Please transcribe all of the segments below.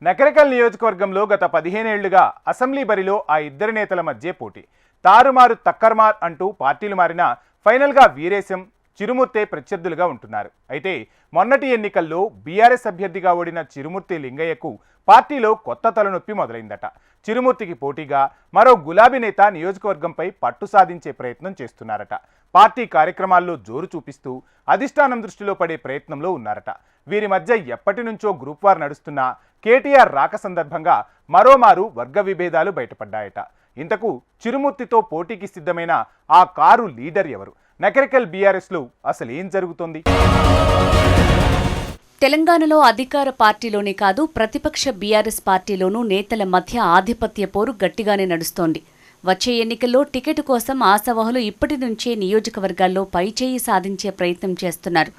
నకరికల్ నియోజకవర్గంలో గత 15 ఏళ్లుగా అసెంబ్లీ బరిలో ఆ ఇద్దరు నేతల మధ్య పోటీ. తారుమారు తక్కర్మార్ అంటూ పార్టీలు మారినా ఫైనల్గా వీరేశం, చిరుమూర్తే ప్రత్యర్థులుగా ఉంటున్నారు. అయితే మొన్నటి ఎన్నికల్లో బీఆర్ఎస్ అభ్యర్థిగా ఓడిన చిరుమూర్తి లింగయ్యకు పార్టీలో కొత్త తలనొప్పి మొదలైందట. చిరుమూర్తికి పోటీగా మరో గులాబీ నేత నియోజకవర్గంపై పట్టు సాధించే ప్రయత్నం చేస్తున్నారట. పార్టీ కార్యక్రమాల్లో జోరు చూపిస్తూ అధిష్టానం దృష్టిలో పడే ప్రయత్నంలో ఉన్నారట. వీరి మధ్య ఎప్పటి నుంచో గ్రూప్ వార్ నడుస్తున్నా కేటీఆర్ రాక సందర్భంగా మరోమారు వర్గ విభేదాలు బయటపడ్డాయట. ఇంతకు చిరుమూర్తితో పోటీకి సిద్ధమైన ఆ కారు లీడర్ ఎవరు? నకరికల్ బీఆర్ఎస్లో అసలు ఏం జరుగుతోంది? తెలంగాణలో అధికార పార్టీలోనే కాదు, ప్రతిపక్ష బీఆర్ఎస్ పార్టీలోనూ నేతల మధ్య ఆధిపత్య పోరు గట్టిగానే నడుస్తోంది. వచ్చే ఎన్నికల్లో టికెట్ కోసం ఆశావహులు ఇప్పటి నుంచే నియోజకవర్గాల్లో పైచేయి సాధించే ప్రయత్నం చేస్తున్నారు.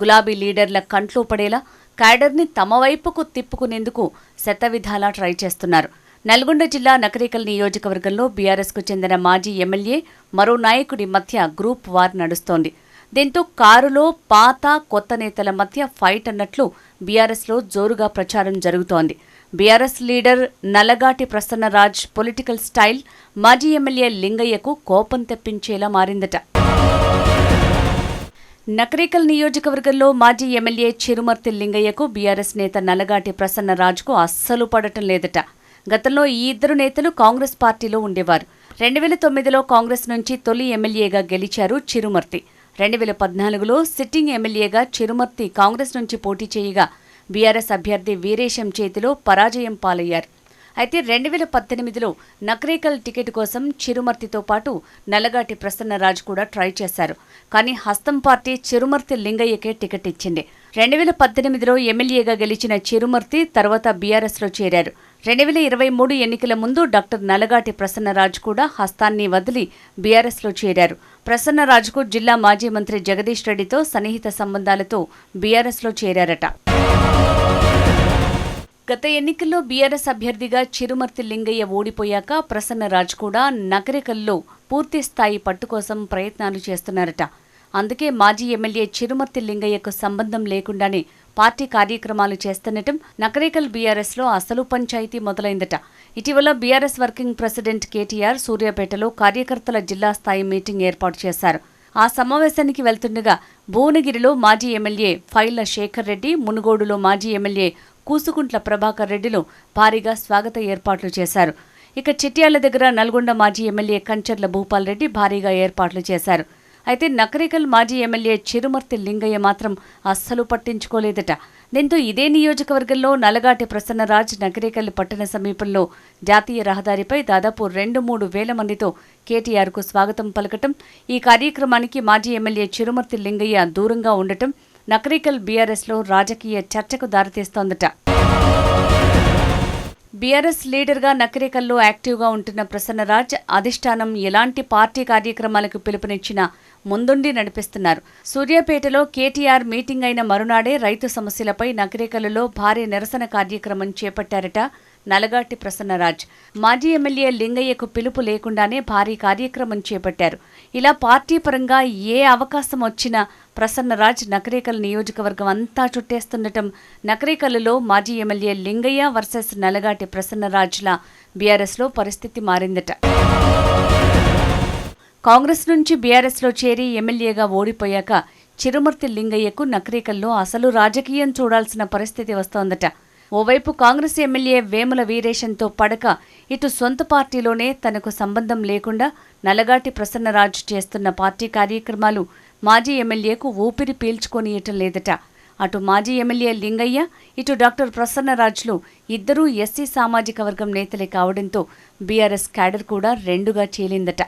గులాబీ లీడర్ల కంట్లో పడేలా క్యాడర్ని తమ వైపుకు తిప్పుకునేందుకు శతవిధాలా ట్రై చేస్తున్నారు. నల్గొండ జిల్లా నకరికల్ నియోజకవర్గంలో బీఆర్ఎస్కు చెందిన మాజీ ఎమ్మెల్యే మరో నాయకుడి మధ్య గ్రూప్ వార్ నడుస్తోంది. దీంతో కారులో పాత కొత్త నేతల మధ్య ఫైట్ అన్నట్లు బీఆర్ఎస్లో జోరుగా ప్రచారం జరుగుతోంది. BRS leader నల్లగాటి Prasannaraj political style మాజీ ఎమ్మెల్యే లింగయ్యకు కోపం తెప్పించేలా మారిందట. నకరికల్ నియోజకవర్గంలో మాజీ ఎమ్మెల్యే చిరుమర్తి లింగయ్యకు బీఆర్ఎస్ నేత నల్లగాటి ప్రసన్నరాజ్కు అస్సలు పడటం లేదట. గతంలో ఈ ఇద్దరు నేతలు కాంగ్రెస్ పార్టీలో ఉండేవారు. 2009లో కాంగ్రెస్ నుంచి తొలి ఎమ్మెల్యేగా గెలిచారు చిరుమర్తి. 2014లో సిట్టింగ్ ఎమ్మెల్యేగా చిరుమర్తి కాంగ్రెస్ నుంచి పోటీ చేయగా బీఆర్ఎస్ అభ్యర్థి వీరేశం చేతిలో పరాజయం పాలయ్యారు. అయితే 2018లో నకరికల్ టికెట్ కోసం చిరుమర్తితో పాటు నల్లగాటి ప్రసన్నరాజ్ కూడా ట్రై చేశారు. కానీ హస్తం పార్టీ చిరుమర్తి లింగయ్యకే టికెట్ ఇచ్చింది. 2018లో ఎమ్మెల్యేగా గెలిచిన చిరుమర్తి తర్వాత బీఆర్ఎస్లో చేరారు. 2023 ఎన్నికల ముందు డాక్టర్ నల్లగాటి ప్రసన్నరాజ్ కూడా హస్తాన్ని వదిలి బీఆర్ఎస్లో చేరారు. ప్రసన్నరాజ్కు జిల్లా మాజీ మంత్రి జగదీష్ రెడ్డితో సన్నిహిత సంబంధాలతో బీఆర్ఎస్లో చేరారట. గత ఎన్నికల్లో బీఆర్ఎస్ అభ్యర్థిగా చిరుమర్తి లింగయ్య ఓడిపోయాక ప్రసన్నరాజ్ కూడా నకరికల్లో పూర్తిస్థాయి పట్టు కోసం ప్రయత్నాలు చేస్తున్నారట. అందుకే మాజీ ఎమ్మెల్యే చిరుమర్తి లింగయ్యకు సంబంధం లేకుండానే పార్టీ కార్యక్రమాలు చేస్తుండటం నకరికల్ బీఆర్ఎస్లో అసలు పంచాయతీ మొదలైందట. ఇటీవల బీఆర్ఎస్ వర్కింగ్ ప్రెసిడెంట్ కేటీఆర్ సూర్యాపేటలో కార్యకర్తల జిల్లా స్థాయి మీటింగ్ ఏర్పాటు చేశారు. ఆ సమావేశానికి వెళ్తుండగా భువనగిరిలో మాజీ ఎమ్మెల్యే ఫైళ్ల శేఖర్ రెడ్డి, మునుగోడులో మాజీ ఎమ్మెల్యే కూసుకుంట్ల ప్రభాకర్ రెడ్డిలు భారీగా స్వాగత ఏర్పాట్లు చేశారు. ఇక చిట్యాల దగ్గర నల్గొండ మాజీ ఎమ్మెల్యే కంచర్ల భూపాల్ రెడ్డి భారీగా ఏర్పాట్లు చేశారు. అయితే నకరికల్ మాజీ ఎమ్మెల్యే చిరుమర్తి లింగయ్య మాత్రం అస్సలు పట్టించుకోలేదట. దీంతో ఇదే నియోజకవర్గంలో నల్లగాటి ప్రసన్నరాజ్ నకరికల్ పట్టణ సమీపంలో జాతీయ రహదారిపై దాదాపు 2-3 వేల మందితో కేటీఆర్కు స్వాగతం పలకటం, ఈ కార్యక్రమానికి మాజీ ఎమ్మెల్యే చిరుమర్తి లింగయ్య దూరంగా ఉండటం నకరికల్ బీఆర్ఎస్లో రాజకీయ చర్చకు దారితీస్తోందట. బీఆర్ఎస్ లీడర్గా నకరికల్లో యాక్టివ్గా ఉంటున్న ప్రసన్నరాజ్ అధిష్టానం ఎలాంటి పార్టీ కార్యక్రమాలకు పిలుపునిచ్చినా ముందుండి నడిపిస్తున్నారు. సూర్యాపేటలో కేటీఆర్ మీటింగ్ అయిన మరునాడే రైతు సమస్యలపై నకరికల్లో భారీ నిరసన కార్యక్రమం చేపట్టారట నల్లగాటి ప్రసన్నరాజ్. మాజీ ఎమ్మెల్యే లింగయ్యకు పిలుపు లేకుండానే భారీ కార్యక్రమం చేపట్టారు. ఇలా పార్టీ పరంగా ఏ అవకాశం వచ్చినా ప్రసన్నరాజ్ నకరికల్ నియోజకవర్గం అంతా చుట్టేస్తుండటం నకరికల్లో మాజీ ఎమ్మెల్యే లింగయ్య వర్సెస్ నల్లగాటి ప్రసన్నరాజ్ల బీఆర్ఎస్లో పరిస్థితి మారిందట. కాంగ్రెస్ నుంచి బీఆర్ఎస్లో చేరి ఎమ్మెల్యేగా ఓడిపోయాక చిరుమర్తి లింగయ్యకు నకరికల్లో అసలు రాజకీయం చూడాల్సిన పరిస్థితి వస్తోందట. ఓవైపు కాంగ్రెస్ ఎమ్మెల్యే వేముల వీరేశంతో పడక, ఇటు సొంత పార్టీలోనే తనకు సంబంధం లేకుండా నల్లగాటి ప్రసన్నరాజ్ చేస్తున్న పార్టీ కార్యక్రమాలు మాజీ ఎమ్మెల్యేకు ఊపిరి పీల్చుకొనియటం లేదట. అటు మాజీ ఎమ్మెల్యే లింగయ్య, ఇటు డాక్టర్ ప్రసన్నరాజ్లు ఇద్దరూ ఎస్సీ సామాజిక వర్గం నేతలే కావడంతో బీఆర్ఎస్ క్యాడర్ కూడా రెండుగా చీలిందట.